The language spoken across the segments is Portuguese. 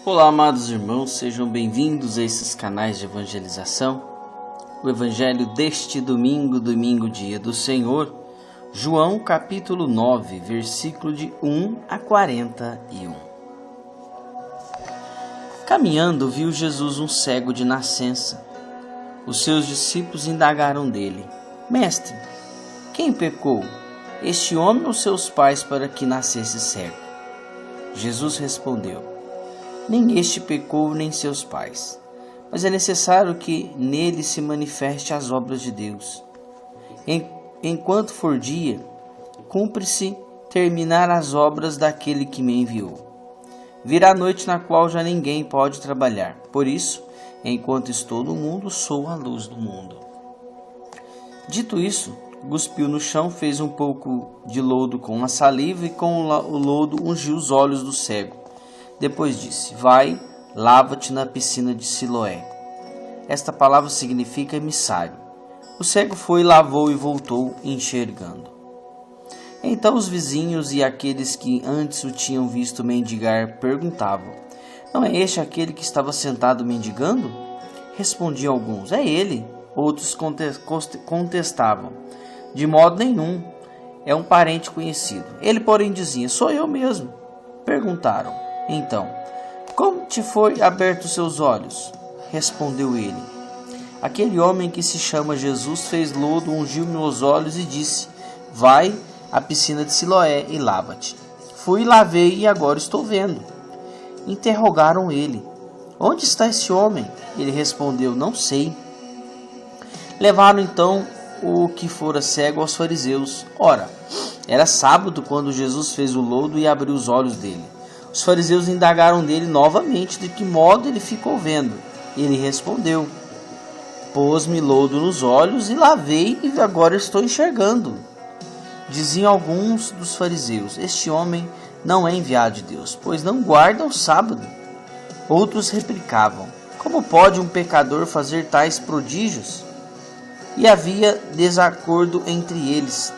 Olá, amados irmãos, sejam bem-vindos a esses canais de evangelização. O evangelho deste domingo, dia do Senhor, João capítulo 9, versículo de 1 a 41. Caminhando, viu Jesus um cego de nascença. Os seus discípulos indagaram dele: Mestre, quem pecou, este homem ou seus pais, para que nascesse cego? Jesus respondeu: Nem este pecou, nem seus pais, mas é necessário que nele se manifeste as obras de Deus. Enquanto for dia, cumpre-se terminar as obras daquele que me enviou. Virá a noite na qual já ninguém pode trabalhar. Por isso, enquanto estou no mundo, sou a luz do mundo. Dito isso, cuspiu no chão, fez um pouco de lodo com a saliva e com o lodo ungiu os olhos do cego. Depois disse: Vai, lava-te na piscina de Siloé. Esta palavra significa emissário. O cego foi, lavou e voltou enxergando. Então os vizinhos e aqueles que antes o tinham visto mendigar perguntavam: Não é este aquele que estava sentado mendigando? Respondiam alguns: É ele. Outros contestavam: De modo nenhum, é um parente conhecido. Ele, porém, dizia: Sou eu mesmo. Perguntaram: Então, como te foi aberto os seus olhos? Respondeu ele: Aquele homem que se chama Jesus fez lodo, ungiu meus olhos e disse: Vai à piscina de Siloé e lava-te. Fui, lavei e agora estou vendo. Interrogaram ele: Onde está esse homem? Ele respondeu: Não sei. Levaram então o que fora cego aos fariseus. Ora, era sábado quando Jesus fez o lodo e abriu os olhos dele. Os fariseus indagaram dele novamente de que modo ele ficou vendo. Ele respondeu: Pôs-me lodo nos olhos e lavei e agora estou enxergando. Diziam alguns dos fariseus: Este homem não é enviado de Deus, pois não guarda o sábado. Outros replicavam: Como pode um pecador fazer tais prodígios? E havia desacordo entre eles.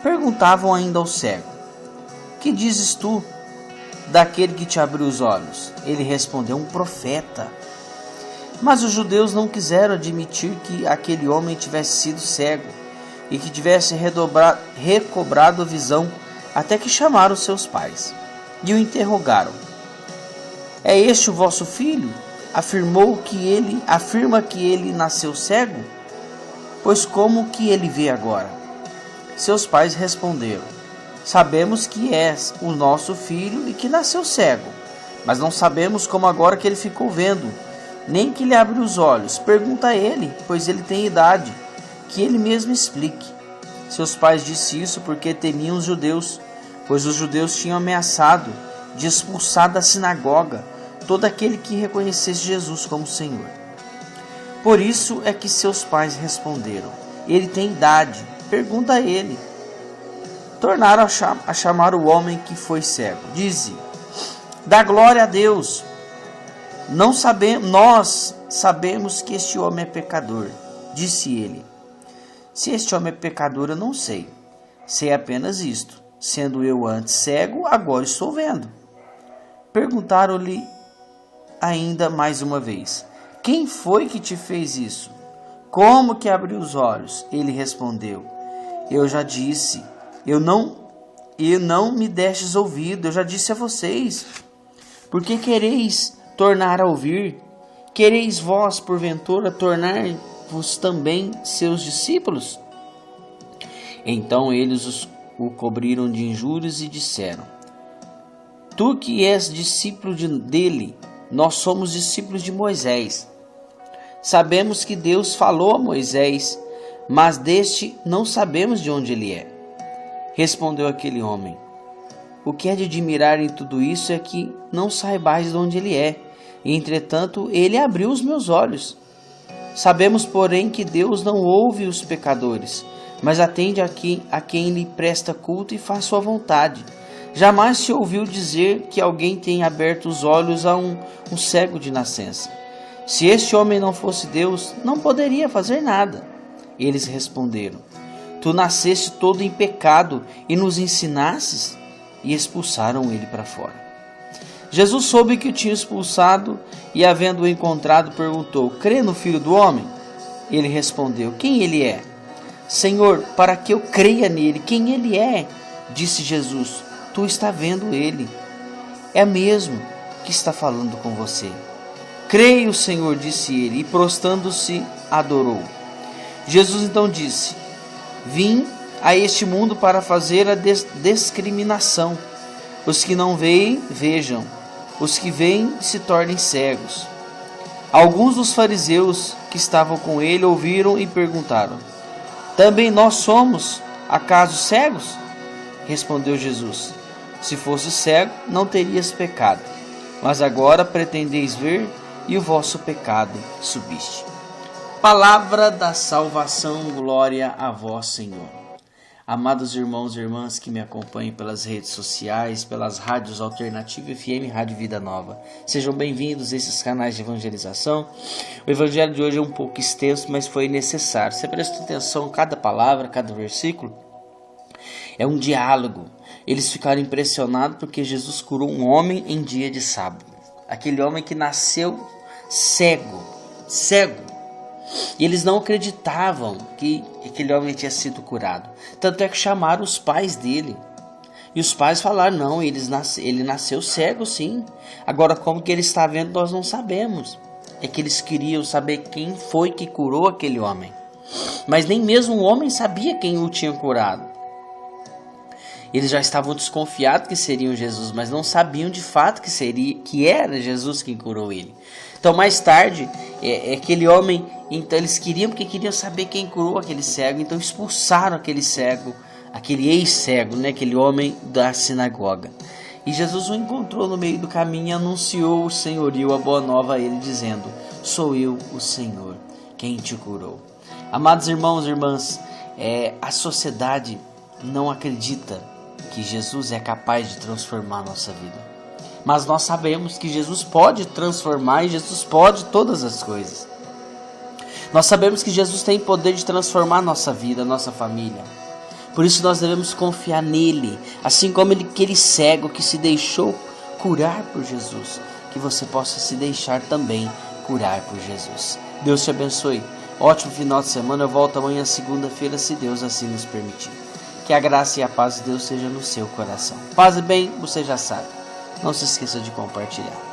Perguntavam ainda ao cego: Que dizes tu daquele que te abriu os olhos? Ele respondeu: Um profeta. Mas os judeus não quiseram admitir que aquele homem tivesse sido cego e que tivesse recobrado a visão, até que chamaram seus pais e o interrogaram: É este o vosso filho? Afirma que ele nasceu cego? Pois como que ele vê agora? Seus pais responderam: Sabemos que és o nosso filho e que nasceu cego, mas não sabemos como agora que ele ficou vendo, nem que lhe abriu os olhos. Pergunta a ele, pois ele tem idade, que ele mesmo explique. Seus pais disseram isso porque temiam os judeus, pois os judeus tinham ameaçado de expulsar da sinagoga todo aquele que reconhecesse Jesus como Senhor. Por isso é que seus pais responderam: Ele tem idade, pergunta a ele. Tornaram a chamar o homem que foi cego. Dize: Dá glória a Deus. Nós sabemos que este homem é pecador. Disse ele: Se este homem é pecador, eu não sei. Sei apenas isto: sendo eu antes cego, agora estou vendo. Perguntaram-lhe ainda mais uma vez: Quem foi que te fez isso? Como que abriu os olhos? Ele respondeu: Eu já disse. E não me destes ouvido. Eu já disse a vocês. Por que quereis tornar a ouvir? Quereis vós, porventura, tornar-vos também seus discípulos? Então eles o cobriram de injúrias e disseram: Tu que és discípulo dele, nós somos discípulos de Moisés. Sabemos que Deus falou a Moisés, mas deste não sabemos de onde ele é. Respondeu aquele homem: O que é de admirar em tudo isso é que não saibais de onde ele é. Entretanto, ele abriu os meus olhos. Sabemos, porém, que Deus não ouve os pecadores, mas atende a quem lhe presta culto e faz sua vontade. Jamais se ouviu dizer que alguém tenha aberto os olhos a um cego de nascença. Se este homem não fosse Deus, não poderia fazer nada. Eles responderam: Tu nasceste todo em pecado e nos ensinastes? E expulsaram ele para fora. Jesus soube que o tinha expulsado e, havendo-o encontrado, perguntou: crê no Filho do Homem? Ele respondeu: quem ele é? Senhor, para que eu creia nele? Quem ele é? Disse Jesus: tu está vendo ele. É mesmo que está falando com você. Creio, Senhor, disse ele, e prostrando-se, adorou. Jesus então disse: vim a este mundo para fazer a discriminação. Os que não veem, vejam. Os que veem, se tornem cegos. Alguns dos fariseus que estavam com ele ouviram e perguntaram: também nós somos, acaso, cegos? Respondeu Jesus: se fosse cego, não terias pecado. Mas agora pretendeis ver, e o vosso pecado subsiste. Palavra da salvação, glória a vós, Senhor. Amados irmãos e irmãs que me acompanham pelas redes sociais, pelas rádios Alternativa FM, Rádio Vida Nova, sejam bem-vindos a esses canais de evangelização. O evangelho de hoje é um pouco extenso, mas foi necessário. Você prestou atenção em cada palavra, cada versículo? É um diálogo. Eles ficaram impressionados porque Jesus curou um homem em dia de sábado. Aquele homem que nasceu cego. E eles não acreditavam que aquele homem tinha sido curado. Tanto é que chamaram os pais dele. E os pais falaram: não, ele nasceu cego sim. Agora como que ele está vendo nós não sabemos. É que eles queriam saber quem foi que curou aquele homem. Mas nem mesmo o homem sabia quem o tinha curado. Eles já estavam desconfiados que seriam Jesus, mas não sabiam de fato que era Jesus quem curou ele. Então mais tarde, aquele homem, então eles queriam saber quem curou aquele cego, então expulsaram aquele cego, aquele ex-cego, aquele homem da sinagoga. E Jesus o encontrou no meio do caminho e anunciou o senhorio, a boa nova a ele, dizendo: sou eu, o Senhor, quem te curou. Amados irmãos e irmãs, a sociedade não acredita que Jesus é capaz de transformar a nossa vida. Mas nós sabemos que Jesus pode transformar e Jesus pode todas as coisas. Nós sabemos que Jesus tem poder de transformar a nossa vida, a nossa família. Por isso nós devemos confiar nele, assim como aquele cego que se deixou curar por Jesus, que você possa se deixar também curar por Jesus. Deus te abençoe. Ótimo final de semana. Eu volto amanhã, segunda-feira, se Deus assim nos permitir. Que a graça e a paz de Deus seja no seu coração. Paz e bem, você já sabe. Não se esqueça de compartilhar.